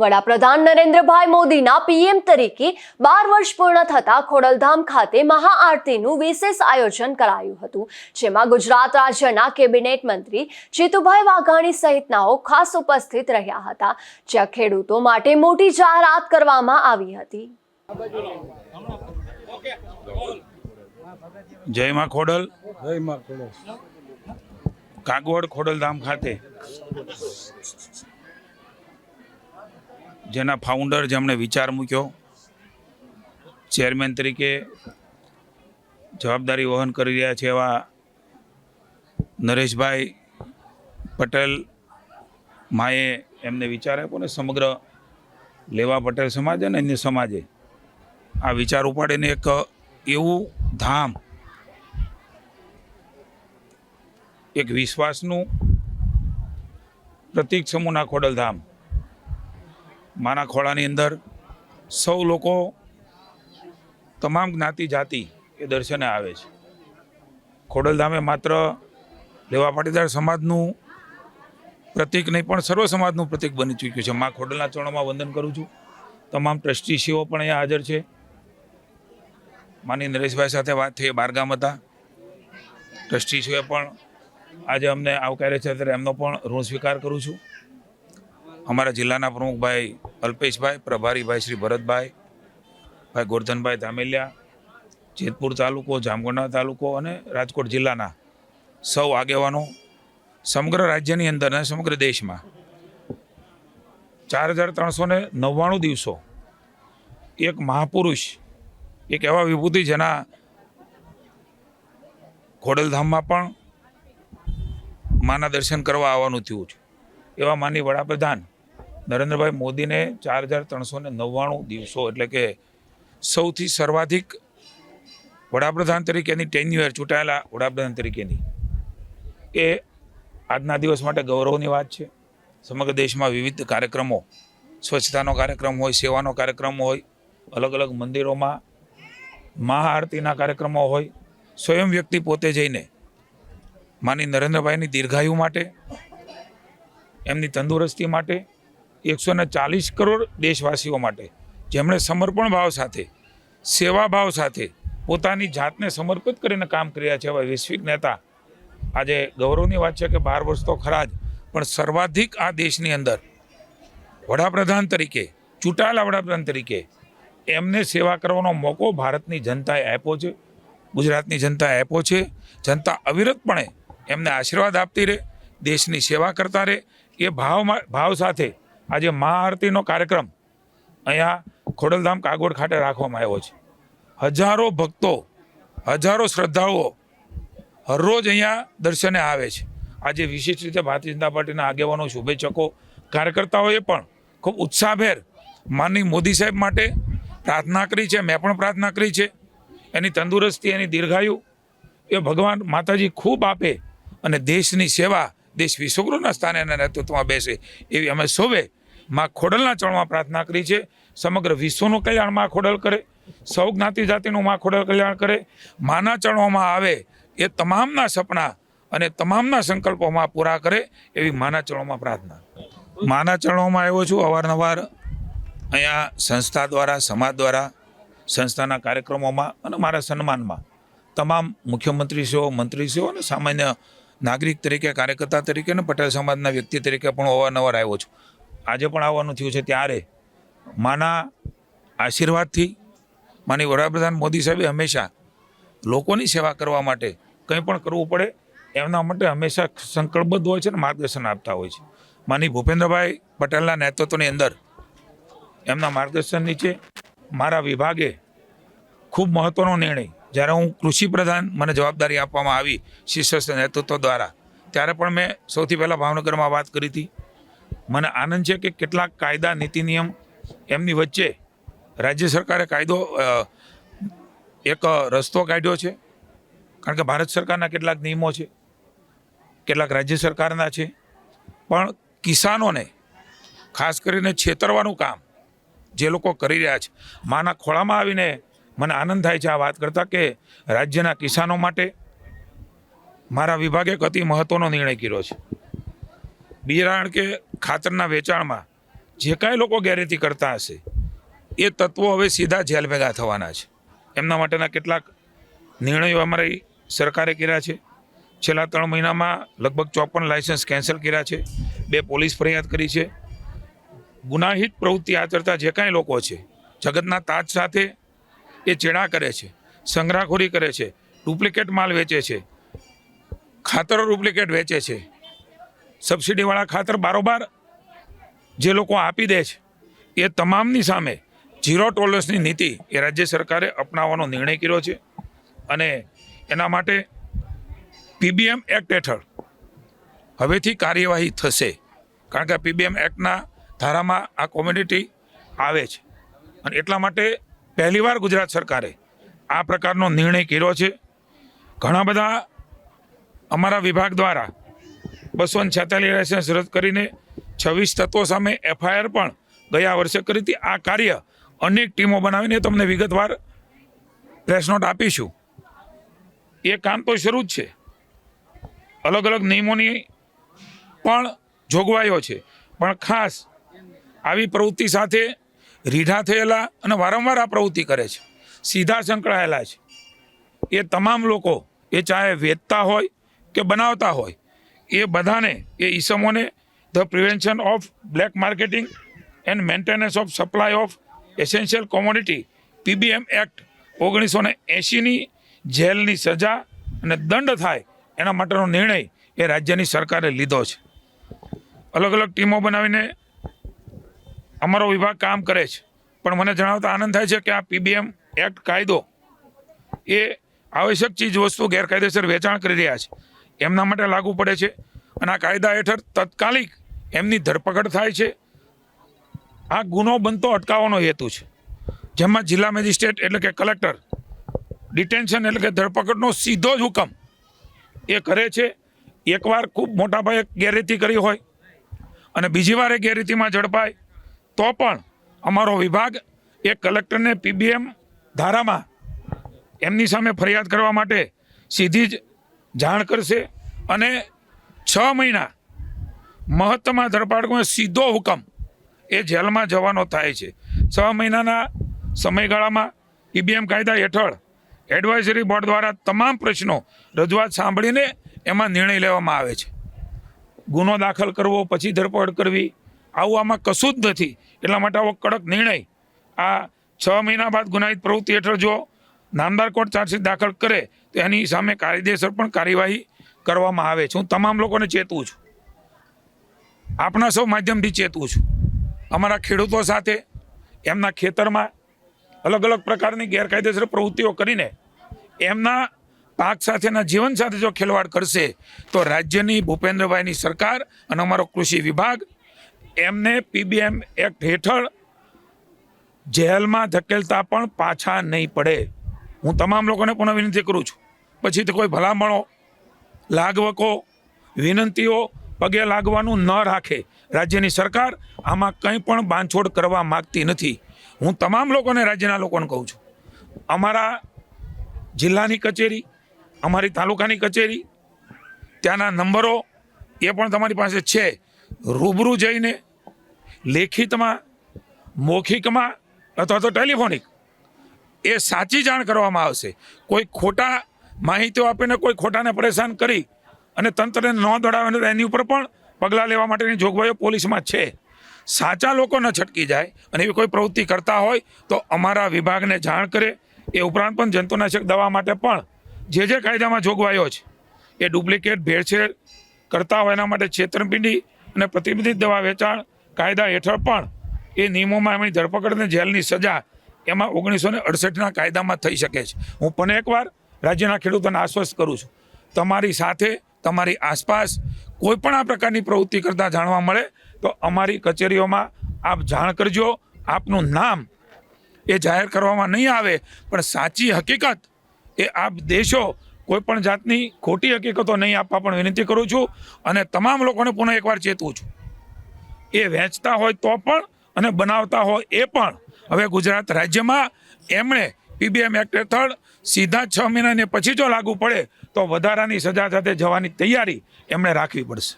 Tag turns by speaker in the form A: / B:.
A: વડાપ્રધાન નરેન્દ્રભાઈ મોદીના પીએમ તરીકે 12 વર્ષ પૂર્ણ થતા ખોડલધામ ખાતે મહાઆરતીનું વિશેષ આયોજન કરાયું હતું, જેમાં ગુજરાત રાજ્યના કેબિનેટ મંત્રી જીતુભાઈ વાઘાણી સહિતનાઓ ખાસ ઉપસ્થિત રહ્યા હતા, જ્યાં ખેડૂતો માટે મોટી જાહેરાત કરવામાં આવી હતી.
B: જય માં ખોડલ. જય માં ખોડલ. કાગવડ ખોડલધામ ખાતે જેના ફાઉન્ડર, જેમણે વિચાર મૂક્યો, ચેરમેન તરીકે જવાબદારી વહન કરી રહ્યા છે એવા નરેશભાઈ પટેલ માએ એમને વિચાર આપ્યો ને સમગ્ર લેવા પટેલ સમાજ અને અન્ય સમાજે આ વિચાર ઉપાડીને એક એવું ધામ, એક વિશ્વાસનું પ્રતીક સમૂહના ખોડલધામ, માના ખોળાની અંદર સૌ લોકો, તમામ જ્ઞાતિ જાતિ એ દર્શને આવે છે. ખોડલધામે માત્ર લેવા પાટીદાર સમાજનું પ્રતીક નહીં પણ સર્વ સમાજનું પ્રતીક બની ચૂક્યું છે. મા ખોડલના ચરણોમાં વંદન કરું છું. તમામ ટ્રસ્ટીશ્રીઓ પણ અહીંયા હાજર છે. માની નરેશભાઈ સાથે વાત થઈ, બારગામ હતા. ટ્રસ્ટીશ્રીઓએ પણ આજે અમને આવકારે છે, ત્યારે એમનો પણ ઋણ સ્વીકાર કરું છું. અમારા જિલ્લાના પ્રમુખભાઈ અલ્પેશભાઈ, પ્રભારીભાઈ શ્રી ભરતભાઈ, ભાઈ ગોરધનભાઈ ધામેલિયા, જેતપુર તાલુકો, જામગઢડા તાલુકો અને રાજકોટ જિલ્લાના સૌ આગેવાનો, સમગ્ર રાજ્યની અંદર અને સમગ્ર દેશમાં 4399 દિવસો એક મહાપુરુષ, એક એવા વિભૂતિ જેના ખોડલધામમાં પણ માના દર્શન કરવા આવવાનું થયું છે, એવા માનનીય વડાપ્રધાન નરેન્દ્રભાઈ મોદીને 4399 દિવસો એટલે કે સૌથી સર્વાધિક વડાપ્રધાન તરીકેની ટેન્યુઅર, ચૂંટાયેલા વડાપ્રધાન તરીકેની, એ આજના દિવસ માટે ગૌરવની વાત છે. સમગ્ર દેશમાં વિવિધ કાર્યક્રમો, સ્વચ્છતાનો કાર્યક્રમ હોય, સેવાનો કાર્યક્રમ હોય, અલગ અલગ મંદિરોમાં મહાઆરતીના કાર્યક્રમો હોય, સ્વયં વ્યક્તિ પોતે જઈને માની નરેન્દ્રભાઈની દીર્ઘાયુ માટે, એમની તંદુરસ્તી માટે, 140 કરોડ દેશવાસીઓ માટે જેમણે સમર્પણ ભાવ સાથે, સેવા ભાવ સાથે પોતાની જાતને સમર્પિત કરીને કામ કર્યા છે, એવા વૈશ્વિક નેતા. આજે ગૌરવની વાત છે કે 12 વર્ષ તો ખરા જ, પણ સર્વાધિક આ દેશની અંદર વડાપ્રધાન તરીકે, ચૂંટાયેલા વડાપ્રધાન તરીકે એમને સેવા કરવાનો મોકો ભારતની જનતાએ આપ્યો છે, ગુજરાતની જનતાએ આપ્યો છે. જનતા અવિરતપણે એમને આશીર્વાદ આપતી રહે, દેશની સેવા કરતા રહે, એ ભાવ સાથે આજે મહાઆરતીનો કાર્યક્રમ અહીંયા ખોડલધામ કાગવડ ખાતે રાખવામાં આવ્યો છે. હજારો ભક્તો, હજારો શ્રદ્ધાળુઓ હરરોજ અહીંયા દર્શને આવે છે. આજે વિશેષ રીતે ભારતીય જનતા પાર્ટીના આગેવાનો, શુભેચ્છકો, કાર્યકર્તાઓએ પણ ખૂબ ઉત્સાહભેર માનનીય મોદી સાહેબ માટે પ્રાર્થના કરી છે. મેં પણ પ્રાર્થના કરી છે. એની તંદુરસ્તી, એની દીર્ઘાયુ એ ભગવાન માતાજી ખૂબ આપે અને દેશની સેવા, દેશ વિશ્વગુરુના સ્થાને એના નેતૃત્વમાં બેસે એવી અમે સૌએ મા ખોડલના ચરણમાં પ્રાર્થના કરી છે. સમગ્ર વિશ્વનું કલ્યાણ મા ખોડલ કરે, સૌ જ્ઞાતિ જાતિનું મા ખોડલ કલ્યાણ કરે, માના ચરણોમાં આવે એ તમામના સપના અને તમામના સંકલ્પોમાં પૂરા કરે એવી માના ચરણોમાં પ્રાર્થના. માના ચરણોમાં આવ્યો છું. અવારનવાર અહીંયા સંસ્થા દ્વારા, સમાજ દ્વારા, સંસ્થાના કાર્યક્રમોમાં અને મારા સન્માનમાં તમામ મુખ્યમંત્રીશ્રીઓ, મંત્રીશ્રીઓ અને સામાન્ય નાગરિક તરીકે, કાર્યકર્તા તરીકે અને પટેલ સમાજના વ્યક્તિ તરીકે પણ અવારનવાર આવ્યો છું. આજે પણ આવવાનું થયું છે. ત્યારે માના આશીર્વાદથી માની વડાપ્રધાન મોદી સાહેબે હંમેશા લોકોની સેવા કરવા માટે કંઈ પણ કરવું પડે એમના માટે હંમેશા સંકલ્પબદ્ધ હોય છે અને માર્ગદર્શન આપતા હોય છે. માની ભૂપેન્દ્રભાઈ પટેલના નેતૃત્વની અંદર, એમના માર્ગદર્શન નીચે મારા વિભાગે ખૂબ મહત્ત્વનો નિર્ણય, જ્યારે હું કૃષિ પ્રધાન મને જવાબદારી આપવામાં આવી શીર્ષસ્થ નેતૃત્વ દ્વારા, ત્યારે પણ મેં સૌથી પહેલાં ભાવનગરમાં વાત કરી હતી. મને આનંદ છે કે કેટલાક કાયદા, નીતિ નિયમ એમની વચ્ચે રાજ્ય સરકારે કાયદો, એક રસ્તો કાઢ્યો છે. કારણ કે ભારત સરકારના કેટલાક નિયમો છે, કેટલાક રાજ્ય સરકારના છે, પણ કિસાનોને ખાસ કરીને છેતરવાનું કામ જે લોકો કરી રહ્યા છે, માના ખોળામાં આવીને મને આનંદ થાય છે આ વાત કરતાં કે રાજ્યના કિસાનો માટે મારા વિભાગે એક અતિ મહત્ત્વનો નિર્ણય કર્યો છે. બિયારણ કે ખાતરના વેચાણમાં જે કાંઈ લોકો ગેરરીતિ કરતા હશે એ તત્વો હવે સીધા જેલ ભેગા થવાના છે. એમના માટેના કેટલાક નિર્ણયો અમારી સરકારે કર્યા છે. છેલ્લા 3 મહિનામાં લગભગ 54 લાયસન્સ કેન્સલ કર્યા છે, 2 પોલીસ ફરિયાદ કરી છે. ગુનાહિત પ્રવૃત્તિ આચરતા જે કાંઈ લોકો છે, જગતના તાજ સાથે એ ચેડા કરે છે, સંગ્રહખોરી કરે છે, ડુપ્લિકેટ માલ વેચે છે, ખાતરો ડુપ્લિકેટ વેચે છે, સબસિડીવાળા ખાતર બારોબાર જે લોકો આપી દે છે, એ તમામની સામે 0 ટોલરન્સની નીતિ એ રાજ્ય સરકારે અપનાવવાનો નિર્ણય કર્યો છે. અને એના માટે પીબીએમ એક્ટ હેઠળ હવેથી કાર્યવાહી થશે, કારણ કે પીબીએમ એક્ટના ધારામાં આ કોમોડિટી આવે છે. અને એટલા માટે પહેલીવાર ગુજરાત સરકારે આ પ્રકારનો નિર્ણય કર્યો છે. ઘણા બધા અમારા વિભાગ દ્વારા 246 લાયસન્સ રદ કરીને 26 તત્વો સામે એફઆઈઆર પણ ગયા વર્ષે કરી હતી. આ કાર્ય અનેક ટીમો બનાવીને તમને વિગતવાર પ્રેસ નોટ આપીશું. એ કામ તો શરૂ જ છે. અલગ અલગ નિયમોની પણ જોગવાઈઓ છે, પણ ખાસ આવી પ્રવૃત્તિ સાથે રીઢા થયેલા અને વારંવાર આ પ્રવૃત્તિ કરે છે, સીધા સંકળાયેલા છે, એ તમામ લોકો, એ ચાહે વેચતા હોય કે બનાવતા હોય, એ બધાને, એ ઈસમોને the prevention of black marketing and maintenance of supply of essential commodity PBM act 1980ની જેલની સજા અને દંડ થાય એના માટેનો નિર્ણય એ રાજ્યની સરકારે લીધો છે. અલગ અલગ ટીમો બનાવીને અમારો વિભાગ કામ કરે છે. પણ મને જણાવતા આનંદ થાય છે કે આ પીબીએમ એક્ટ કાયદો એ આવશ્યક ચીજ વસ્તુ ગેરકાયદેસર વેચાણ કરી રહ્યા છે એમના માટે લાગુ પડે છે. અને આ કાયદા હેઠળ તાત્કાલિક એમની ધરપકડ થાય છે. આ ગુનો બનતો અટકાવવાનો હેતુ છે, જેમાં જિલ્લા મેજિસ્ટ્રેટ એટલે કે કલેક્ટર ડિટેન્શન એટલે કે ધરપકડનો સીધો જ હુકમ એ કરે છે. એકવાર ખૂબ મોટા પાયે ગેરરીતિ કરી હોય અને બીજી વાર એ ગેરરીતિમાં ઝડપાય તો પણ અમારો વિભાગ એ કલેક્ટરને પીબીએમ ધારામાં એમની સામે ફરિયાદ કરવા માટે સીધી જ જાણ કરશે. અને 6 મહિના મહત્તમ ધરપકડનો સીધો હુકમ એ જેલમાં જવાનો થાય છે. 6 મહિનાના સમયગાળામાં પીબીએમ કાયદા હેઠળ એડવાઇઝરી બોર્ડ દ્વારા તમામ પ્રશ્નો રજૂઆત સાંભળીને એમાં નિર્ણય લેવામાં આવે છે. ગુનો દાખલ કરવો પછી ધરપકડ કરવી આવું આમાં કશું જ નથી. એટલા માટે આવો કડક નિર્ણય આ 6 મહિના બાદ ગુનાહિત પ્રવૃત્તિ હેઠળ જો નામદાર કોર્ટ ચાર્જશીટ દાખલ કરે તો એની સામે કાયદેસર પણ કાર્યવાહી કરવામાં આવે છે. હું તમામ લોકોને ચેતવું છું, આપણા સૌ માધ્યમથી ચેતવું છું. અમારા ખેડૂતો સાથે એમના ખેતરમાં અલગ અલગ પ્રકારની ગેરકાયદેસર પ્રવૃત્તિઓ કરીને એમના પાક સાથેના જીવન સાથે જો ખેલવાડ કરશે તો રાજ્યની ભૂપેન્દ્રભાઈની સરકાર અને અમારો કૃષિ વિભાગ એમને પીબીએમ એક્ટ હેઠળ જેલમાં ધકેલતા પણ પાછા નહીં પડે. હું તમામ લોકોને પુનઃ વિનંતી કરું છું, પછી તો કોઈ ભલામણો, લાગવકો, વિનંતીઓ પગે લાગવાનું ન રાખે. રાજ્યની સરકાર આમાં કંઈ પણ બાંધછોડ કરવા માગતી નથી. હું તમામ લોકોને, રાજ્યના લોકોને કહું છું, અમારા જિલ્લાની કચેરી, અમારી તાલુકાની કચેરી, ત્યાંના નંબરો એ પણ તમારી પાસે છે. રૂબરૂ જઈને લેખિતમાં, મૌખિકમાં અથવા તો ટેલિફોનિક એ સાચી જાણ કરવામાં આવશે. કોઈ ખોટા માહિતીઓ આપીને કોઈ ખોટાને પરેશાન કરી અને તંત્રને ન દોડાવે તો એની ઉપર પણ પગલાં લેવા માટેની જોગવાઈઓ પોલીસમાં છે. સાચા લોકો ન છટકી જાય અને એવી કોઈ પ્રવૃત્તિ કરતા હોય તો અમારા વિભાગને જાણ કરે. એ ઉપરાંત પણ જંતુનાશક દવા માટે પણ જે કાયદામાં જોગવાઈઓ છે એ ડુપ્લિકેટ ભેળસેળ કરતા હોય એના માટે છેતરપિંડી અને પ્રતિબંધિત દવા વેચાણ કાયદા હેઠળ પણ એ નિયમોમાં એમની ધરપકડ અને જેલની સજા એમાં 1968ના કાયદામાં થઈ શકે છે. હું પણ એકવાર રાજ્યના ખેડૂતોને આશ્વસ્ત કરું છું, તમારી સાથે, તમારી આસપાસ કોઈ પણ આ પ્રકારની પ્રવૃત્તિ કરતા જાણવા મળે તો અમારી કચેરીઓમાં આપ જાણ કરજો. આપનું નામ એ જાહેર કરવામાં નહીં આવે, પણ સાચી હકીકત એ આપ દેશો. કોઈ પણ જાતની ખોટી હકીકતો નહીં આપવા પણ વિનંતી કરું છું. અને તમામ લોકોને પુનઃ એકવાર ચેતવું છું, એ વેચતા હોય તો પણ અને બનાવતા હોય એ પણ હવે ગુજરાત રાજ્યમાં એમણે પીબીએમ એક્ટ હેઠળ સીધા 6 મહિનાને પછી જો લાગુ પડે તો વધારાની સજા સાથે જવાની તૈયારી એમણે રાખવી પડશે.